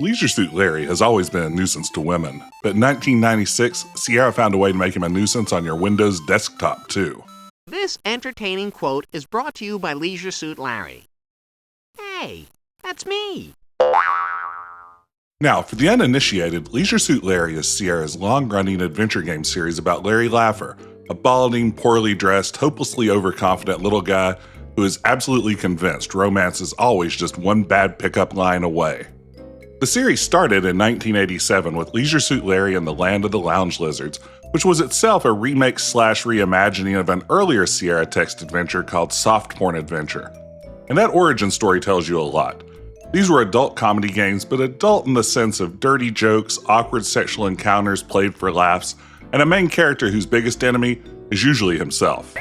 Leisure Suit Larry has always been a nuisance to women, but in 1996, Sierra found a way to make him a nuisance on your Windows desktop, too. This entertaining quote is brought to you by Leisure Suit Larry. Hey, that's me. Now, for the uninitiated, Leisure Suit Larry is Sierra's long-running adventure game series about Larry Laffer, a balding, poorly dressed, hopelessly overconfident little guy who is absolutely convinced romance is always just one bad pickup line away. The series started in 1987 with Leisure Suit Larry and the Land of the Lounge Lizards, which was itself a remake/reimagining of an earlier Sierra text adventure called Soft Porn Adventure. And that origin story tells you a lot. These were adult comedy games, but adult in the sense of dirty jokes, awkward sexual encounters played for laughs, and a main character whose biggest enemy is usually himself.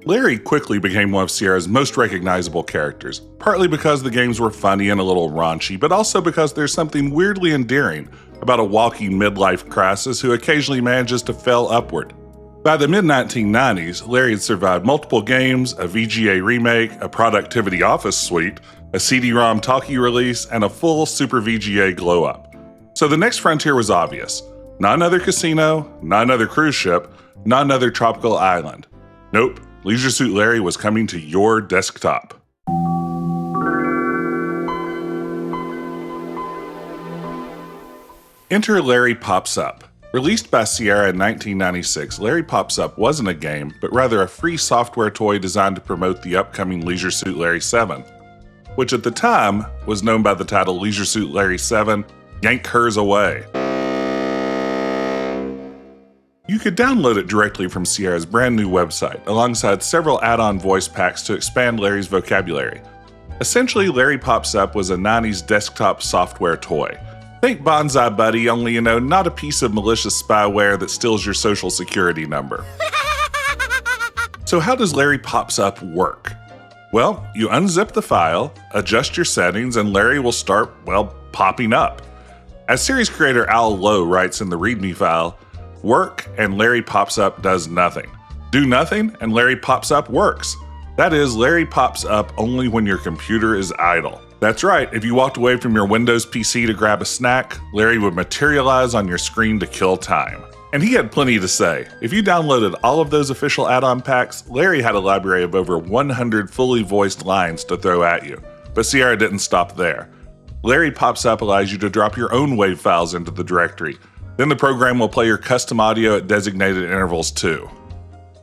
Larry quickly became one of Sierra's most recognizable characters, partly because the games were funny and a little raunchy, but also because there's something weirdly endearing about a walking midlife crisis who occasionally manages to fail upward. By the mid-1990s, Larry had survived multiple games, a VGA remake, a productivity office suite, a CD-ROM talkie release, and a full Super VGA glow-up. So the next frontier was obvious. Not another casino, not another cruise ship, not another tropical island. Nope. Leisure Suit Larry was coming to your desktop. Enter Larry Pops Up. Released by Sierra in 1996, Larry Pops Up wasn't a game, but rather a free software toy designed to promote the upcoming Leisure Suit Larry 7, which at the time was known by the title Leisure Suit Larry 7: Yank Hers Away. You could download it directly from Sierra's brand new website, alongside several add-on voice packs to expand Larry's vocabulary. Essentially, Larry Pops Up was a 90s desktop software toy. Think Bonsai Buddy, only, not a piece of malicious spyware that steals your social security number. So how does Larry Pops Up work? Well, you unzip the file, adjust your settings, and Larry will start, popping up. As series creator Al Lowe writes in the README file, work and Larry Pops Up does nothing. Do nothing and Larry Pops Up works. That is, Larry pops up only when your computer is idle. That's right, if you walked away from your Windows PC to grab a snack, Larry would materialize on your screen to kill time. And he had plenty to say. If you downloaded all of those official add-on packs, Larry had a library of over 100 fully voiced lines to throw at you. But Sierra didn't stop there. Larry Pops Up allows you to drop your own WAV files into the directory. Then the program will play your custom audio at designated intervals too.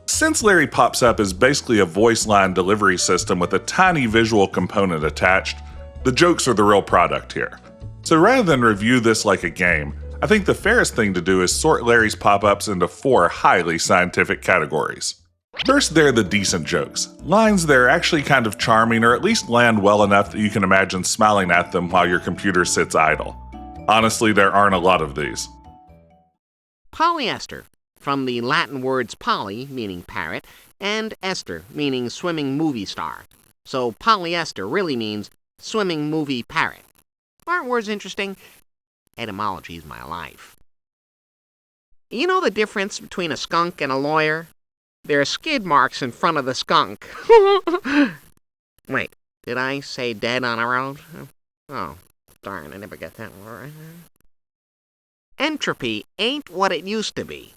Since Larry Pops Up is basically a voice line delivery system with a tiny visual component attached, the jokes are the real product here. So rather than review this like a game, I think the fairest thing to do is sort Larry's pop-ups into 4 highly scientific categories. First, they're the decent jokes. Lines that are actually kind of charming or at least land well enough that you can imagine smiling at them while your computer sits idle. Honestly, there aren't a lot of these. Polyester, from the Latin words poly, meaning parrot, and ester, meaning swimming movie star. So polyester really means swimming movie parrot. Aren't words interesting? Etymology is my life. You know the difference between a skunk and a lawyer? There are skid marks in front of the skunk. Wait, did I say dead on a road? Oh, darn, I never got that one right. Entropy ain't what it used to be.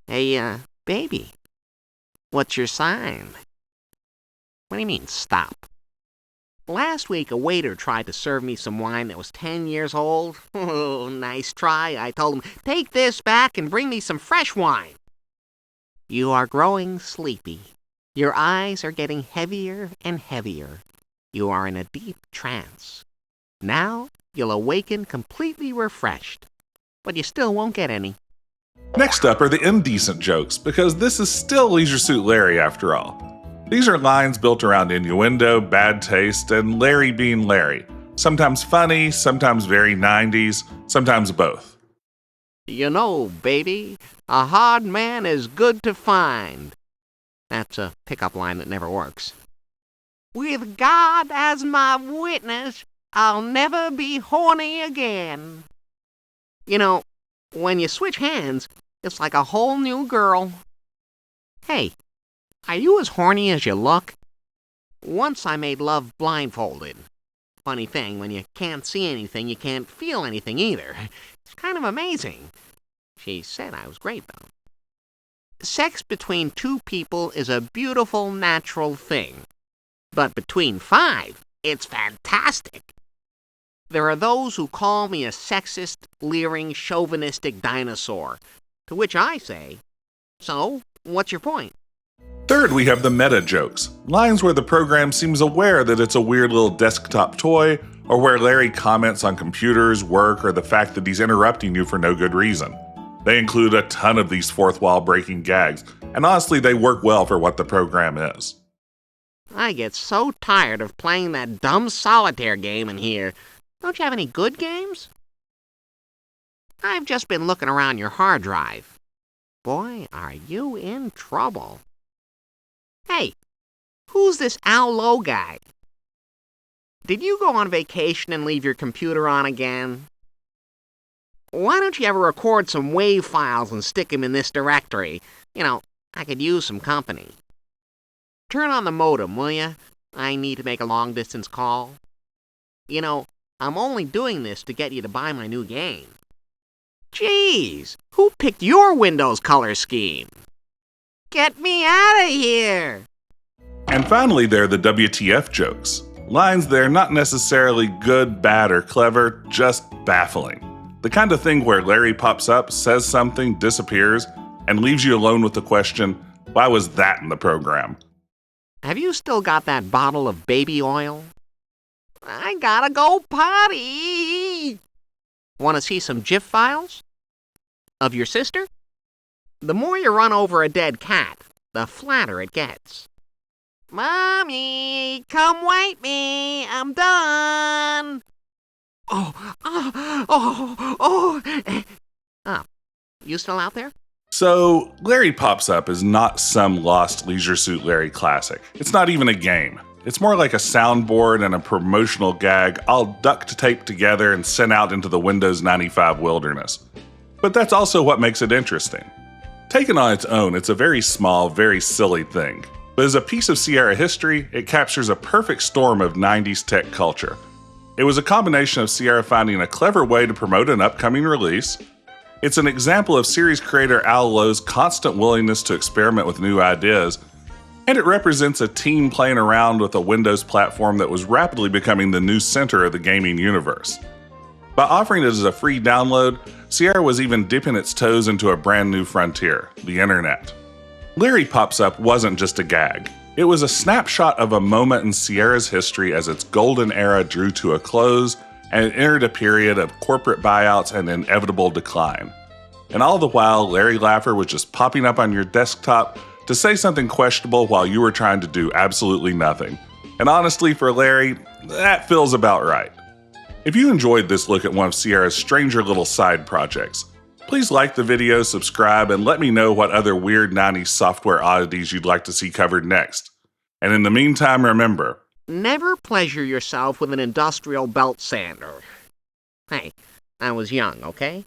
Hey, baby, what's your sign? What do you mean, stop? Last week, a waiter tried to serve me some wine that was 10 years old. Oh, nice try. I told him, take this back and bring me some fresh wine. You are growing sleepy. Your eyes are getting heavier and heavier. You are in a deep trance. Now, you'll awaken completely refreshed. But you still won't get any. Next up are the indecent jokes, because this is still Leisure Suit Larry after all. These are lines built around innuendo, bad taste, and Larry being Larry. Sometimes funny, sometimes very 90s, sometimes both. You know, baby, a hard man is good to find. That's a pickup line that never works. With God as my witness, I'll never be horny again. You know, when you switch hands, it's like a whole new girl. Hey, are you as horny as you look? Once I made love blindfolded. Funny thing, when you can't see anything, you can't feel anything either. It's kind of amazing. She said I was great, though. Sex between two people is a beautiful, natural thing. But between five, it's fantastic. There are those who call me a sexist, leering, chauvinistic dinosaur. To which I say, so, what's your point? Third, we have the meta jokes, lines where the program seems aware that it's a weird little desktop toy, or where Larry comments on computers, work, or the fact that he's interrupting you for no good reason. They include a ton of these fourth wall breaking gags, and honestly, they work well for what the program is. I get so tired of playing that dumb solitaire game in here. Don't you have any good games? I've just been looking around your hard drive. Boy, are you in trouble. Hey, who's this Al Lowe guy? Did you go on vacation and leave your computer on again? Why don't you ever record some WAV files and stick them in this directory? You know, I could use some company. Turn on the modem, will you? I need to make a long-distance call. You know, I'm only doing this to get you to buy my new game. Jeez, who picked your Windows color scheme? Get me out of here! And finally, there are the WTF jokes. Lines that are not necessarily good, bad, or clever, just baffling. The kind of thing where Larry pops up, says something, disappears, and leaves you alone with the question, why was that in the program? Have you still got that bottle of baby oil? I gotta go potty! Want to see some GIF files? Of your sister? The more you run over a dead cat, the flatter it gets. Mommy, come wake me, I'm done! Oh, you still out there? So, Larry Pops Up is not some lost Leisure Suit Larry classic. It's not even a game. It's more like a soundboard and a promotional gag all duct taped together and sent out into the Windows 95 wilderness. But that's also what makes it interesting. Taken on its own, it's a very small, very silly thing. But as a piece of Sierra history, it captures a perfect storm of 90s tech culture. It was a combination of Sierra finding a clever way to promote an upcoming release. It's an example of series creator Al Lowe's constant willingness to experiment with new ideas, and it represents a team playing around with a Windows platform that was rapidly becoming the new center of the gaming universe. By offering it as a free download, Sierra was even dipping its toes into a brand new frontier, the internet. Larry Pops Up wasn't just a gag. It was a snapshot of a moment in Sierra's history as its golden era drew to a close and it entered a period of corporate buyouts and inevitable decline. And all the while, Larry Laffer was just popping up on your desktop to say something questionable while you were trying to do absolutely nothing. And honestly, for Larry, that feels about right. If you enjoyed this look at one of Sierra's stranger little side projects, please like the video, subscribe, and let me know what other weird 90s software oddities you'd like to see covered next. And in the meantime, remember, never pleasure yourself with an industrial belt sander. Hey, I was young, okay?